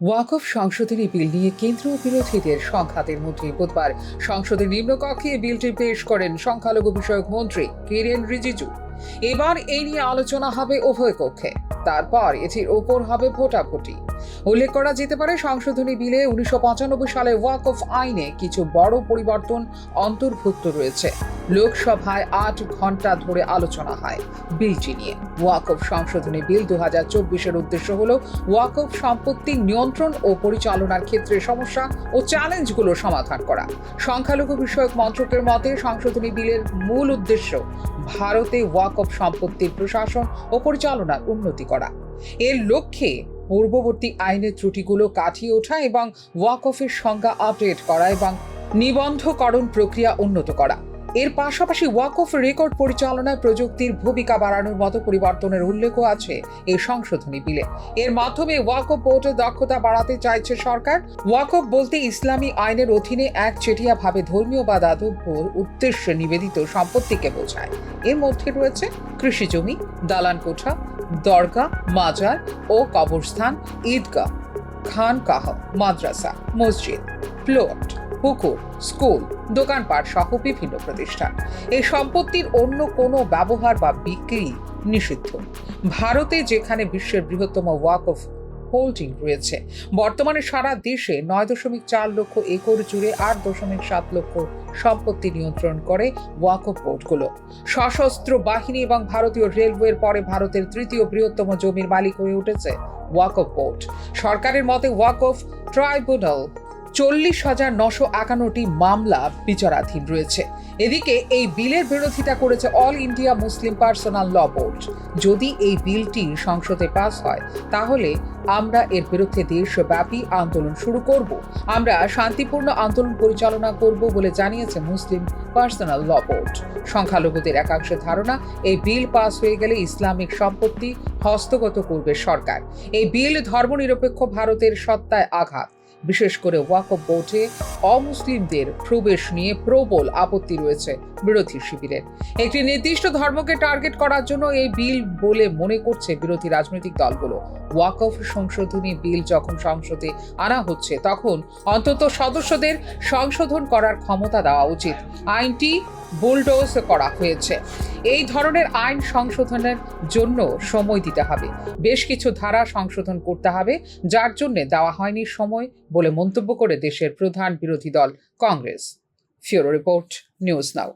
ওয়াকফ সংশোধনী বিল নিয়ে কেন্দ্রীয় বিরোধীদের সংঘাতের মধ্যে বুধবার সংসদের নিম্নকক্ষে বিলটি পেশ করেন সংখ্যালঘু বিষয়ক মন্ত্রী কিরেন রিজিজু। এবার এই নিয়ে আলোচনা হবে উভয় কক্ষে, তারপর এটির ওপর হবে ভোটাভুটি। উল্লেখ করা যেতে পারে, সংশোধনী বিলে 1995 সালে ওয়াকফ আইনে কিছু বড় পরিবর্তন অন্তর্ভুক্ত রয়েছে। লোকসভায় 8 ঘন্টা ধরে আলোচনা হয় বিলটি নিয়ে। ওয়াকফ সংশোধনী বিল 2024-এর উদ্দেশ্য হল ওয়াকফ সম্পত্তি নিয়ন্ত্রণ ও পরিচালনার ক্ষেত্রে সমস্যা ও চ্যালেঞ্জগুলো সমাধান করা। সংখ্যালঘু বিষয়ক মন্ত্রকের মতে, সংশোধনী বিলের মূল উদ্দেশ্য ভারতে ওয়াকফ সম্পত্তির প্রশাসন ও পরিচালনার উন্নতি করা। এর লক্ষ্যে পূর্ববর্তী আইনের ত্রুটিগুলো কাটিয়ে ওঠা এবং ওয়াকফের সংজ্ঞা আপডেট করা এবং নিবন্ধকরণ প্রক্রিয়া উন্নত করা। এর পাশাপাশি ওয়াকফ রেকর্ড পরিচালনায় প্রযুক্তির ভূমিকা বাড়ানোর মতো পরিবর্তনের উল্লেখও আছে এই সংশোধনী বিলে। এর মাধ্যমে ওয়াকফ বোর্ডের দক্ষতা বাড়াতে চাইছে সরকার। ওয়াকফ বলতে ইসলামী আইনের অধীনে একচেটিয়াভাবে ধর্মীয় বা দাতব্যর উদ্দেশ্যে নিবেদিত সম্পত্তিকে বোঝায়। এর মধ্যে রয়েছে কৃষি জমি, দালান কোঠা, দরগা, মাজার ও কবরস্থান, ঈদগাহ, খানকাহ, মাদ্রাসা, মসজিদ, প্লট, পুকুর, স্কুল, দোকানপাট সহ বিভিন্ন প্রতিষ্ঠান। এই সম্পত্তির অন্য কোনো ব্যবহার বা বিক্রি নিষিদ্ধ। ভারতে, যেখানে বিশ্বের বৃহত্তম ওয়াকফ হোল্ডিং রয়েছে, বর্তমানে সারা দেশে 9.4 লক্ষ একর জুড়ে 8.7 লক্ষ সম্পত্তি নিয়ন্ত্রণ করে ওয়াকফ বোর্ডগুলো। সশস্ত্র বাহিনী এবং ভারতীয় রেলওয়ের পরে ভারতের তৃতীয় বৃহত্তম জমির মালিক হয়ে উঠেছে ওয়াকফ বোর্ড। সরকারের মতে, ওয়াকফ ট্রাইব্যুনাল 40,951টি মামলা বিচারাধীন রয়েছে। এদিকে এই বিলের বিরোধিতা করেছে অল ইন্ডিয়া মুসলিম পার্সোনাল ল বোর্ড। যদি এই বিলটি সংসদে পাস হয়, তাহলে আমরা এর বিরুদ্ধে দেশব্যাপী আন্দোলন শুরু করব। আমরা শান্তিপূর্ণ আন্দোলন পরিচালনা করব বলে জানিয়েছে মুসলিম পার্সোনাল ল বোর্ড। সংখ্যালঘুদের একাংশের ধারণা, এই বিল পাস হয়ে গেলে ইসলামিক সম্পত্তি হস্তগত করবে সরকার। এই বিল ধর্মনিরপেক্ষ ভারতের সত্তায় আঘাত। বিশেষ করে ওয়াকফ বোর্ডে অমুসলিমদের প্রবেশ নিয়ে প্রবল আপত্তি রয়েছে বিরোধী শিবিরের। একটি নির্দিষ্ট ধর্মকে টার্গেট করার জন্য এই বিল বলে মনে করছে বিরোধী রাজনৈতিক দলগুলো। ওয়াকফ সংশোধনী বিল যখন সংসদে আনা হচ্ছে, তখন অন্তত সদস্যদের সংশোধন করার ক্ষমতা দেওয়া উচিত। আইনটি বুলডোজ করা হয়েছে। এই ধরনের আইন সংশোধনের জন্য সময় দিতে হবে। বেশ কিছু ধারা সংশোধন করতে হবে, যার জন্য দেওয়া হয়নি সময় বলে মন্তব্য করে দেশের প্রধান বিরোধী দল কংগ্রেস। ফিউরো রিপোর্ট, নিউজ নাও।